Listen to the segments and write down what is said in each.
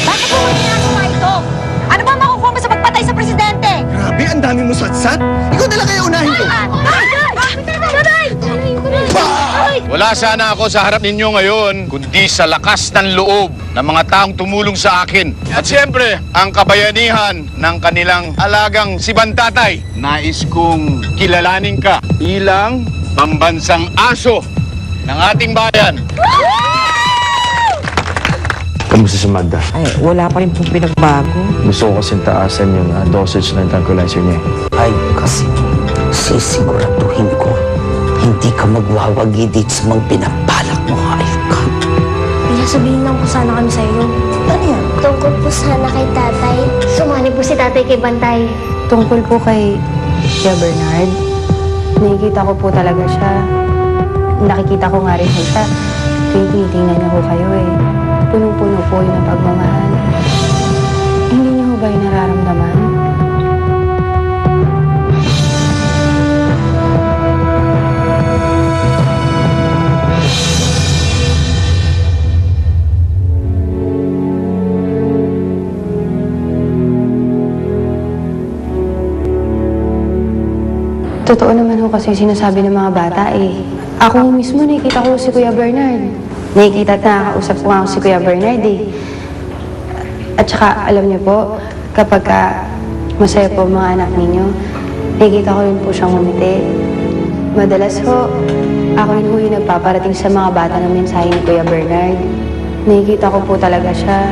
Bakit mo ginagawa ito? Ano ba makukuha mo sa pagpatay sa presidente? Grabe, ang dami mo satsat. Ikaw na lang kaya unahin ko. Wala sana ako sa harap ninyo ngayon, kundi sa lakas ng loob ng mga taong tumulong sa akin. At siyempre, ang kabayanihan ng kanilang alagang si Bantatay. Nais kong kilalanin ka bilang pambansang aso ng ating bayan. Kamusta si Magda? Ay, wala pa rin pong pinagbago. Gusto ko kasing taasan yung dosage ng tranquilizer niya. Ay, kasi sisiguraduhin ko hindi ka magwawagi dito sa mga pinapalak mo, Alcott. Sabihin lang po sana kami sa iyo. Ano yan? Tungkol po sana kay tatay. Sumali po si tatay kay Bantay. Tungkol po kay Kuya Bernard, nakikita ko po talaga siya. Nakikita ko nga rin po siya. Tinitingnan niya ko kayo eh. Punong-puno po yun ang pagmamahal. Hindi niyo ba yung nararamdaman? Totoo naman ho kasi sinasabi ng mga bata eh. Ako mismo nakikita ko si Kuya Bernard. Nakikita at nakakausap ko nga si Kuya Bernard eh. At saka alam niyo po, kapag masaya po mga anak ninyo, nakikita ko rin po siyang ngumiti. Madalas ho, ako rin ho yung nagpaparating sa mga bata ng mensahe ni Kuya Bernard. Nakikita ko po talaga siya.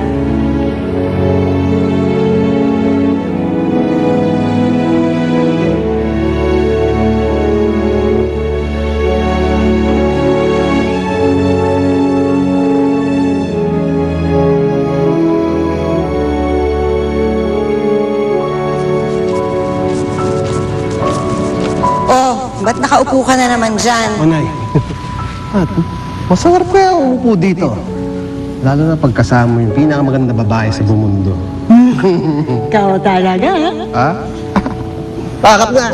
Ba't nakaupo ka na naman dyan? Nay. Masarap kaya umupo dito. Lalo na pagkasama yung pinakamaganda babae sa buong mundo. Ikaw talaga, Ha? Bakit nga?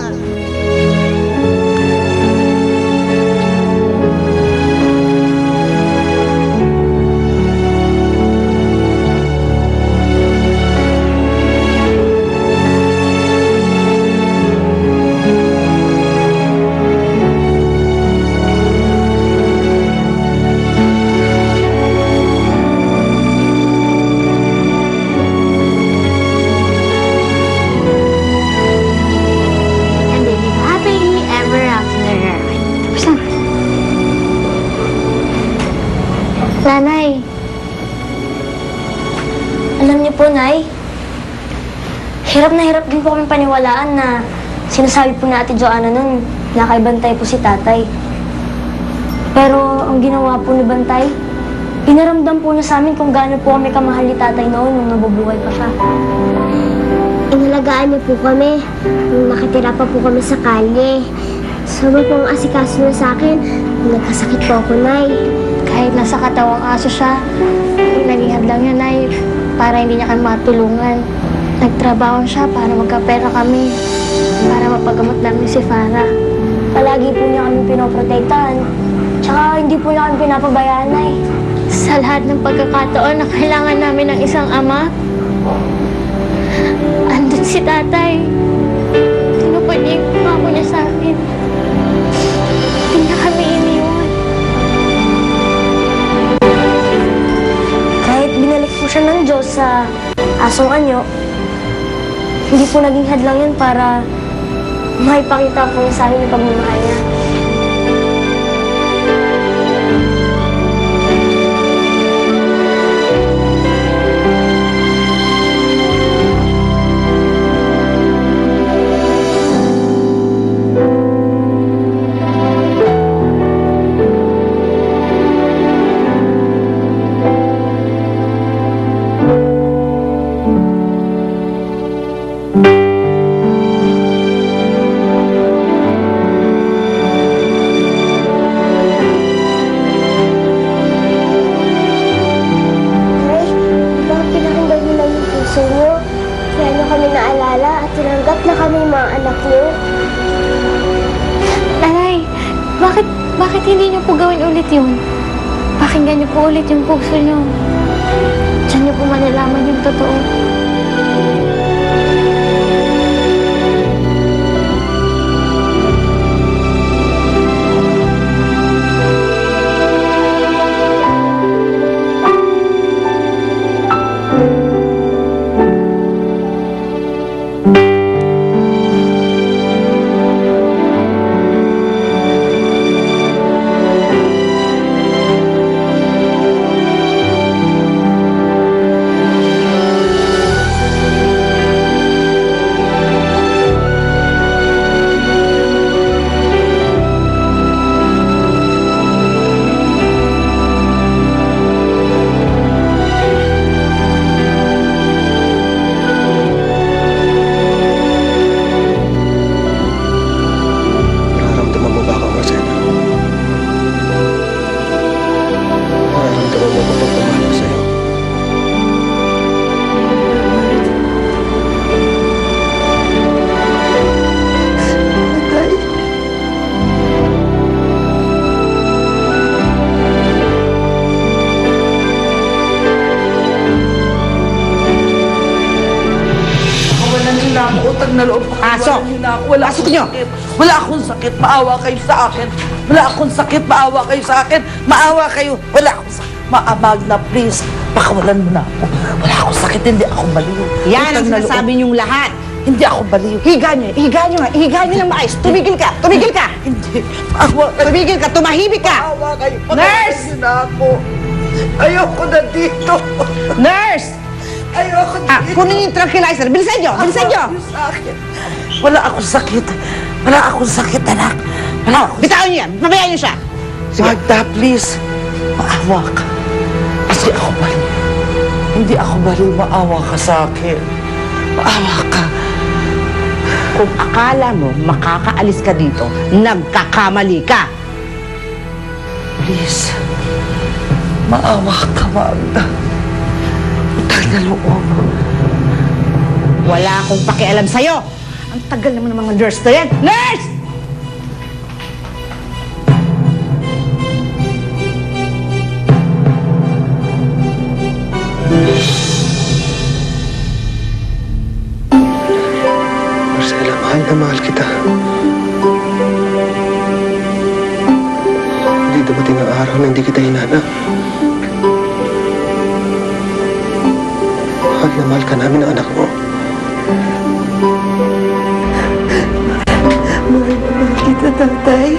And they live happily ever after. Tapos na. Nanay. Alam niyo po, Nay, hirap na hirap din po kami paniwalaan na sinasabi po na Ate Joanna nun na kay Bantay po si tatay. Pero ang ginawa po ni Bantay, inaramdam po niya sa amin kung gaano po kami kamahal ni tatay noon nung nabubuhay pa siya. Inalagaan niyo po kami. Nung nakitira pa po kami sa kalye. Sobrang pong asikaso niyo sa akin. Nagkasakit po ako, Nay. Kahit nasa katawang aso siya, nagihad lang niya, Nay, para hindi niya kami matulungan. Nagtrabaho siya para magkapera kami, para mapagamot namin si Farah. Palagi po niya kami pinoprotektahan, tsaka hindi po niya kami pinapabayaan, Nay. Sa lahat ng pagkakataon na kailangan namin ng isang ama, andun si tatay. Tinupad niya yung pangako niya sa akin. Hindi niya kami iniwan. Kahit binalik po siya ng Diyos sa asong anyo, hindi po naging hadlang yun para maipakita po niya sa amin yung pagmamahal niya. Nay, bakit pinakinggan niyo lang yung puso niyo? Kaya niyo kami naalala at tinanggap na kami mga anak niyo. Nanay, bakit hindi niyo po gawin ulit yun? Pakinggan niyo po ulit yung puso niyo. Diyan niyo na loob. Pasok! Wala Pasok akong nyo! sakit. Wala akong sakit. Maawa kayo sa akin. Wala akong sakit. Maawa kayo sa akin. Maawa kayo. Wala akong sakit. Magna, please. Pakawalan mo na ako. Wala akong sakit. Hindi ako baliw. Yan ang Utang na loob. sinasabi niyong lahat. Hindi ako baliw. Higa niyo nga, higa niyo ng maayos. Tumigil ka, tumigil ka! Hindi. Maawa kayo. Tumigil ka, tumahimik ka! Maawa kayo. Nurse! Pakawalan niyo na ako. Ayoko na dito. Nurse! Ayoko na dito. Kunin niyo yung tranquilizer. Bilisan niyo, bilisan niyo! Maawa kayo sa akin. Wala akong sakit. Wala akong sakit, anak. Wala akong Bitawan niyo yan, pabayaan niyo siya. Magda, please. Maawa ka. Kasi ako baliw. Hindi ako baliw. Maawa ka sa akin. Maawa ka. Kung akala mo makakaalis ka dito, nagkakamali ka. Please. Maawa ka, Magda. Utang na loob. Wala akong pakialam sa'yo. Ang tagal naman ng mga nurse to yan. Nurse! Marcela, mahal na mahal kita. Hindi dumating ang araw na hindi kita hinanap. Mahal na mahal ka namin ng anak mo. Mahal na mahal kita, tatay.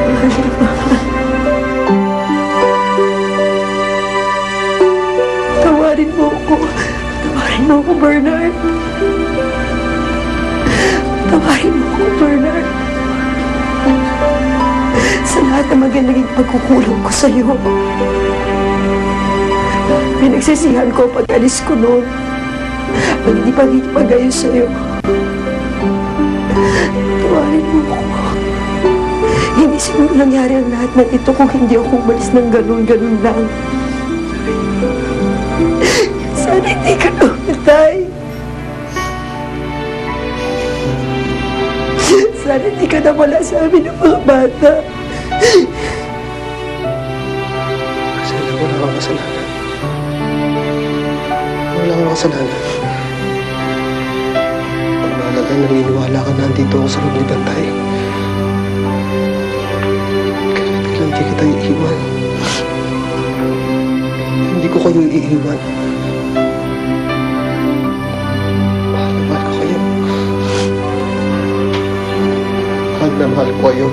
Mahal na mahal. Tawarin mo ako. Tawarin mo ako, Bernard. Tawarin mo ako, Bernard. Sa lahat ng magandang pagkukulang ko sa'yo. Pinagsisihan ko pag-alis ko noon. Pag hindi pag-ayos sa'yo. Tawarin mo ako. Hindi siguro nangyari ang lahat ng ito kung hindi ako umalis ng ganun-ganun lang. Sana hindi ka namatay. Sana hindi ka nawala sa amin ng mga bata. Marcela, wala kang kasalanan. Wala kang kasalanan. Ang mahalaga, naniniwala ka na andito ako sa loob ni Bantay. Kahit kailan hindi kita iiwan. Hindi ko kayo iiwan. Mahal na mahal ko kayo. Mahal na mahal ko kayo.